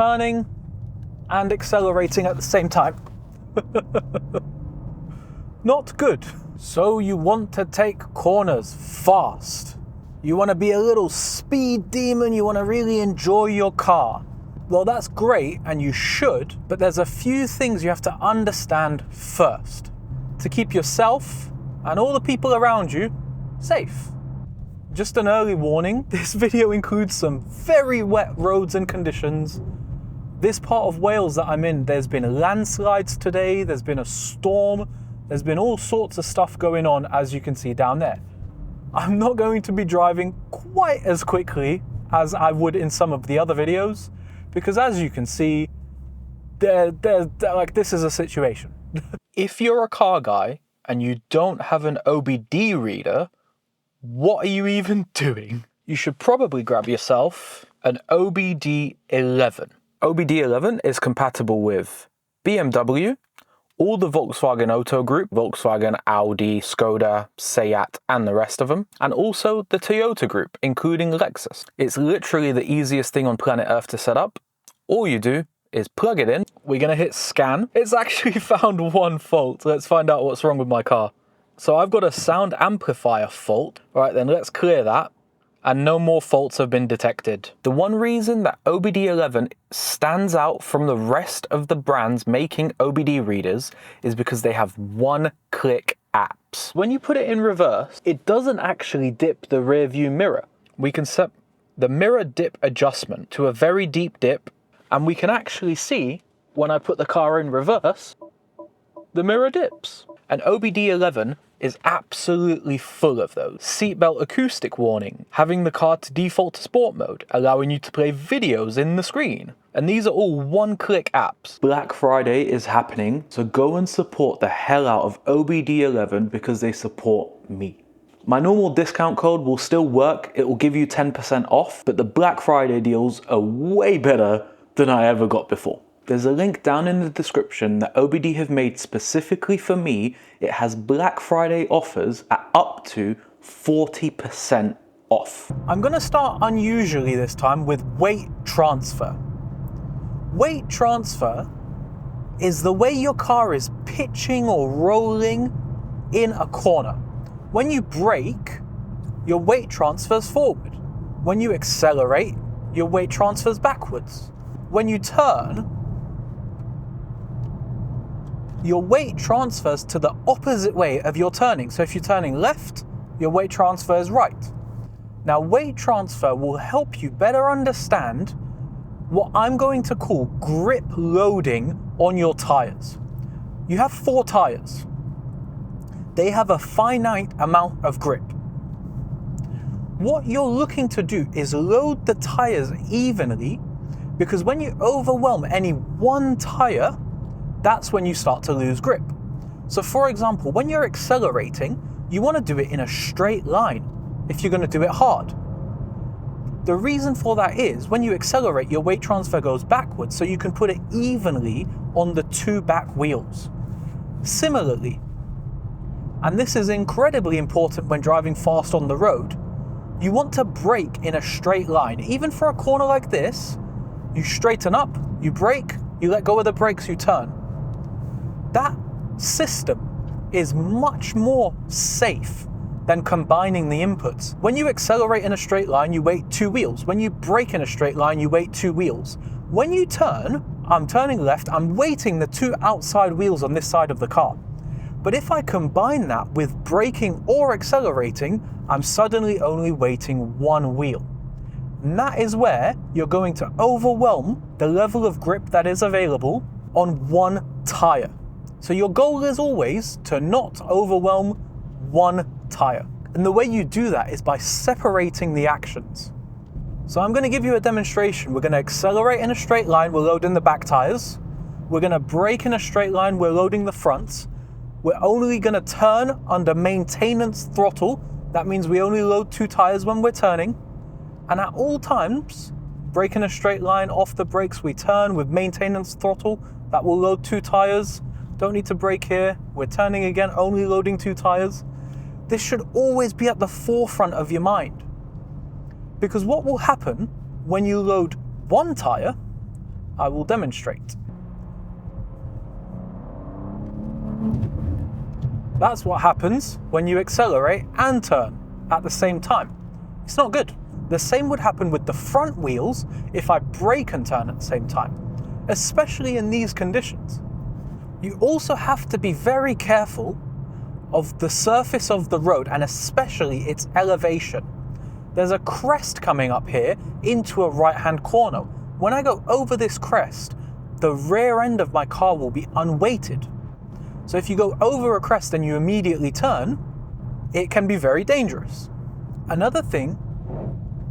turning and accelerating at the same time. Not good. So you want to take corners fast. You want to be a little speed demon. You want to really enjoy your car. Well, that's great, and you should, but there's a few things you have to understand first to keep yourself and all the people around you safe. Just an early warning, this video includes some very wet roads and conditions. This part of Wales that I'm in, there's been landslides today, there's been a storm, there's been all sorts of stuff going on, as you can see down there. I'm not going to be driving quite as quickly as I would in some of the other videos, because as you can see, this is a situation. If you're a car guy and you don't have an OBD reader, what are you even doing? You should probably grab yourself an OBD11. OBD11 is compatible with BMW, all the Volkswagen Auto Group, Volkswagen, Audi, Skoda, Seat, and the rest of them, and also the Toyota Group, including Lexus. It's literally the easiest thing on planet Earth to set up. All you do is plug it in. We're gonna hit scan. It's actually found one fault. Let's find out what's wrong with my car. So I've got a sound amplifier fault. All right, then let's clear that. And no more faults have been detected. The one reason that OBD11 stands out from the rest of the brands making OBD readers is because they have one-click apps. When you put it in reverse, it doesn't actually dip the rear view mirror. We can set the mirror dip adjustment to a very deep dip, and we can actually see when I put the car in reverse, the mirror dips. And OBD11 is absolutely full of those. Seatbelt acoustic warning, having the car to default to sport mode, allowing you to play videos in the screen. And these are all one-click apps. Black Friday is happening, so go and support the hell out of OBD11 because they support me. My normal discount code will still work, it will give you 10% off, but the Black Friday deals are way better than I ever got before. There's a link down in the description that OBD have made specifically for me. It has Black Friday offers at up to 40% off. I'm gonna start unusually this time with weight transfer. Weight transfer is the way your car is pitching or rolling in a corner. When you brake, your weight transfers forward. When you accelerate, your weight transfers backwards. When you turn, your weight transfers to the opposite way of your turning. So if you're turning left, your weight transfers right. Now, weight transfer will help you better understand what I'm going to call grip loading on your tires. You have 4 tires. They have a finite amount of grip. What you're looking to do is load the tires evenly, because when you overwhelm any one tire, that's when you start to lose grip. So for example, when you're accelerating, you want to do it in a straight line if you're going to do it hard. The reason for that is when you accelerate, your weight transfer goes backwards, so you can put it evenly on the 2 back wheels. Similarly, and this is incredibly important when driving fast on the road, you want to brake in a straight line. Even for a corner like this, you straighten up, you brake, you let go of the brakes, you turn. That system is much more safe than combining the inputs. When you accelerate in a straight line, you weight 2 wheels. When you brake in a straight line, you weight 2 wheels. When you turn, I'm turning left, I'm weighting the 2 outside wheels on this side of the car. But if I combine that with braking or accelerating, I'm suddenly only weighting 1 wheel. And that is where you're going to overwhelm the level of grip that is available on 1 tire. So your goal is always to not overwhelm 1 tire. And the way you do that is by separating the actions. So I'm going to give you a demonstration. We're going to accelerate in a straight line, we're loading the back tires. We're going to brake in a straight line, we're loading the fronts. We're only going to turn under maintenance throttle. That means we only load 2 tires when we're turning. And at all times, brake in a straight line, off the brakes, we turn with maintenance throttle. That will load 2 tires. Don't need to brake here. We're turning again, only loading 2 tires. This should always be at the forefront of your mind. Because what will happen when you load 1 tire, I will demonstrate. That's what happens when you accelerate and turn at the same time. It's not good. The same would happen with the front wheels if I brake and turn at the same time, especially in these conditions. You also have to be very careful of the surface of the road and especially its elevation. There's a crest coming up here into a right-hand corner. When I go over this crest, the rear end of my car will be unweighted. So if you go over a crest and you immediately turn, it can be very dangerous. Another thing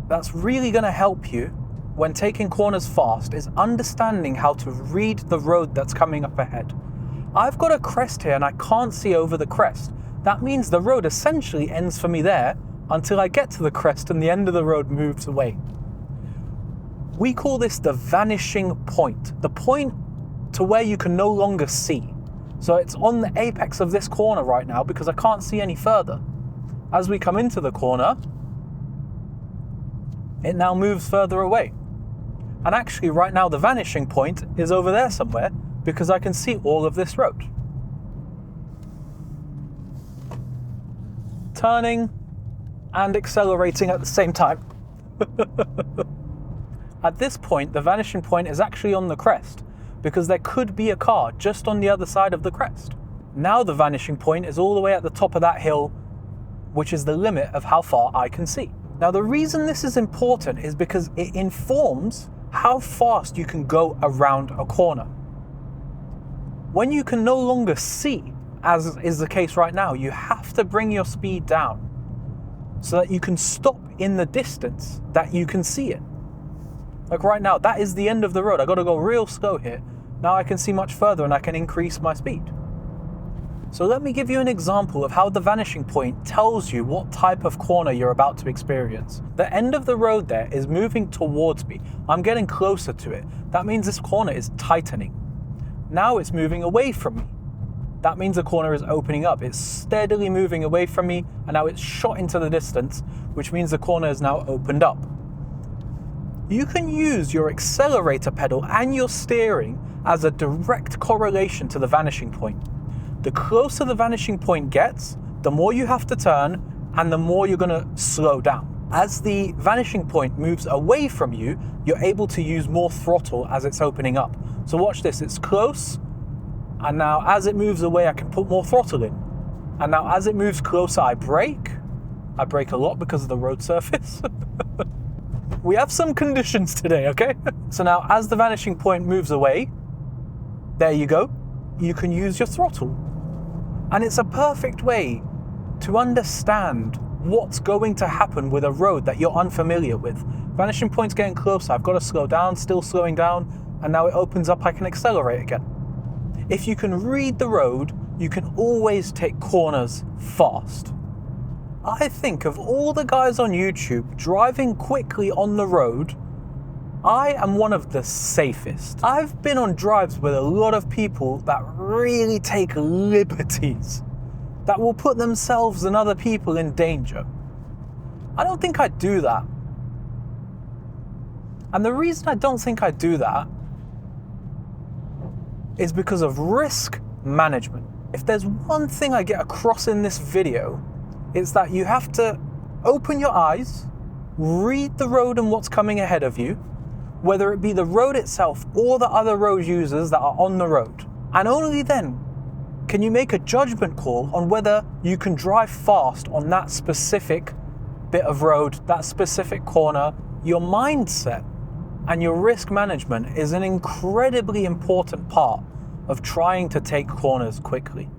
that's really going to help you when taking corners fast is understanding how to read the road that's coming up ahead. I've got a crest here and I can't see over the crest. That means the road essentially ends for me there until I get to the crest and the end of the road moves away. We call this the vanishing point, the point to where you can no longer see. So it's on the apex of this corner right now because I can't see any further. As we come into the corner, it now moves further away. And actually right now the vanishing point is over there somewhere because I can see all of this road. Turning and accelerating at the same time. At this point, the vanishing point is actually on the crest because there could be a car just on the other side of the crest. Now the vanishing point is all the way at the top of that hill, which is the limit of how far I can see. Now the reason this is important is because it informs how fast you can go around a corner. When you can no longer see, as is the case right now, you have to bring your speed down so that you can stop in the distance that you can see it. Like right now, that is the end of the road. I got to go real slow here. Now I can see much further and I can increase my speed. So let me give you an example of how the vanishing point tells you what type of corner you're about to experience. The end of the road there is moving towards me. I'm getting closer to it. That means this corner is tightening. Now it's moving away from me. That means the corner is opening up. It's steadily moving away from me and now it's shot into the distance, which means the corner is now opened up. You can use your accelerator pedal and your steering as a direct correlation to the vanishing point. The closer the vanishing point gets, the more you have to turn and the more you're going to slow down. As the vanishing point moves away from you, you're able to use more throttle as it's opening up. So watch this, it's close, and now as it moves away, I can put more throttle in. And now as it moves closer, I brake. I brake a lot because of the road surface. We have some conditions today, okay? So now as the vanishing point moves away, there you go, you can use your throttle. And it's a perfect way to understand what's going to happen with a road that you're unfamiliar with. Vanishing point's getting closer, I've got to slow down, still slowing down, and now it opens up, I can accelerate again. If you can read the road, you can always take corners fast. I think of all the guys on YouTube driving quickly on the road, I am one of the safest. I've been on drives with a lot of people that really take liberties, that will put themselves and other people in danger. I don't think I'd do that. And the reason I don't think I'd do that is because of risk management. If there's one thing I get across in this video, it's that you have to open your eyes, read the road and what's coming ahead of you, whether it be the road itself or the other road users that are on the road. And only then can you make a judgment call on whether you can drive fast on that specific bit of road, that specific corner. Your mindset and your risk management is an incredibly important part of trying to take corners quickly.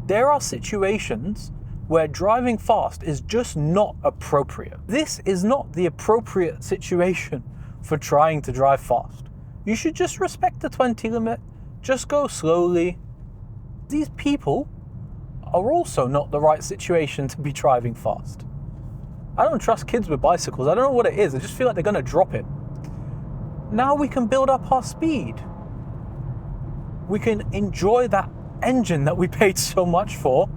There are situations where driving fast is just not appropriate. This is not the appropriate situation for trying to drive fast. You should just respect the 20 limit, just go slowly. These people are also not the right situation to be driving fast. I don't trust kids with bicycles. I don't know what it is. I just feel like they're gonna drop it. Now we can build up our speed. We can enjoy that engine that we paid so much for.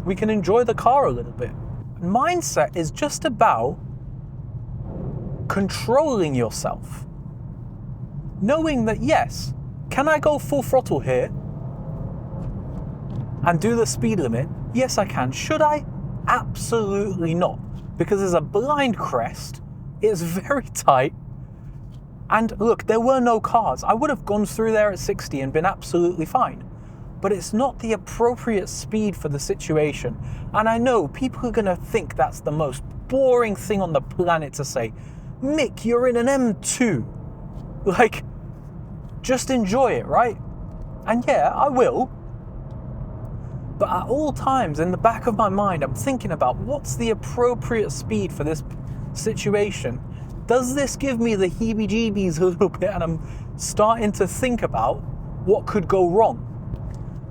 We can enjoy the car a little bit. Mindset is just about controlling yourself. knowing that yes, can I go full throttle here and do the speed limit? Yes, I can. Should I? Absolutely not, because there's a blind crest, it's very tight, and look, there were no cars. I would have gone through there at 60 and been absolutely fine, but it's not the appropriate speed for the situation. And I know people are going to think that's the most boring thing on the planet to say. Mick, you're in an M2. Like, just enjoy it, right? And yeah, I will. But at all times, in the back of my mind, I'm thinking about what's the appropriate speed for this situation. Does this give me the heebie-jeebies a little bit, and I'm starting to think about what could go wrong?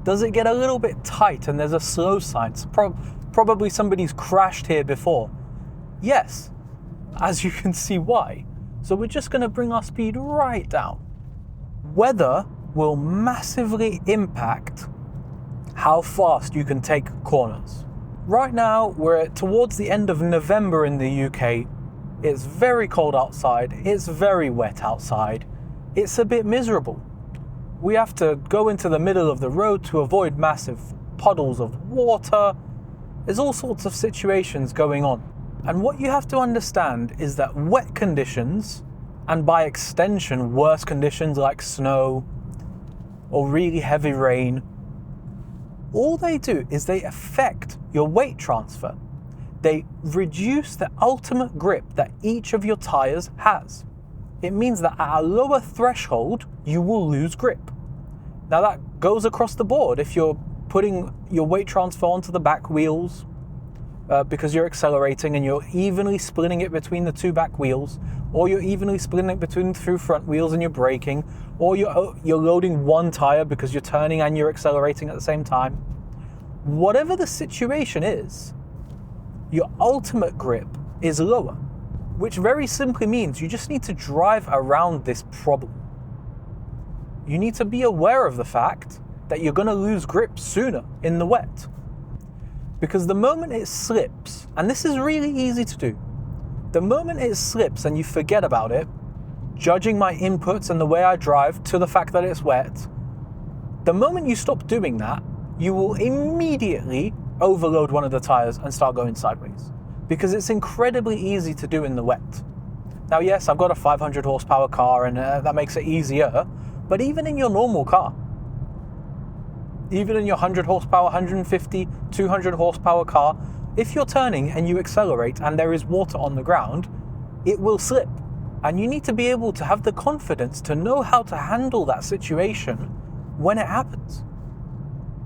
Does it get a little bit tight and there's a slow sign? So probably somebody's crashed here before. Yes, as you can see why. So we're just going to bring our speed right down. Weather will massively impact how fast you can take corners. Right now, we're towards the end of November in the UK. It's very cold outside, it's very wet outside, it's a bit miserable. We have to go into the middle of the road to avoid massive puddles of water. There's all sorts of situations going on. And what you have to understand is that wet conditions, and by extension worse conditions like snow or really heavy rain, all they do is they affect your weight transfer. They reduce the ultimate grip that each of your tires has. It means that at a lower threshold, you will lose grip. Now that goes across the board. If you're putting your weight transfer onto the back wheels because you're accelerating and you're evenly splitting it between the two back wheels, or you're evenly splitting it between the two front wheels and you're braking, or you're loading one tire because you're turning and you're accelerating at the same time. Whatever the situation is, your ultimate grip is lower, which very simply means you just need to drive around this problem. You need to be aware of the fact that you're going to lose grip sooner in the wet. Because the moment it slips, and this is really easy to do, the moment it slips and you forget about it, judging my inputs and the way I drive to the fact that it's wet, the moment you stop doing that, you will immediately overload one of the tires and start going sideways, because it's incredibly easy to do in the wet. Now yes, I've got a 500 horsepower car and that makes it easier, but even in your normal car, even in your 100 horsepower, 150, 200 horsepower car, if you're turning and you accelerate and there is water on the ground, it will slip. And you need to be able to have the confidence to know how to handle that situation when it happens.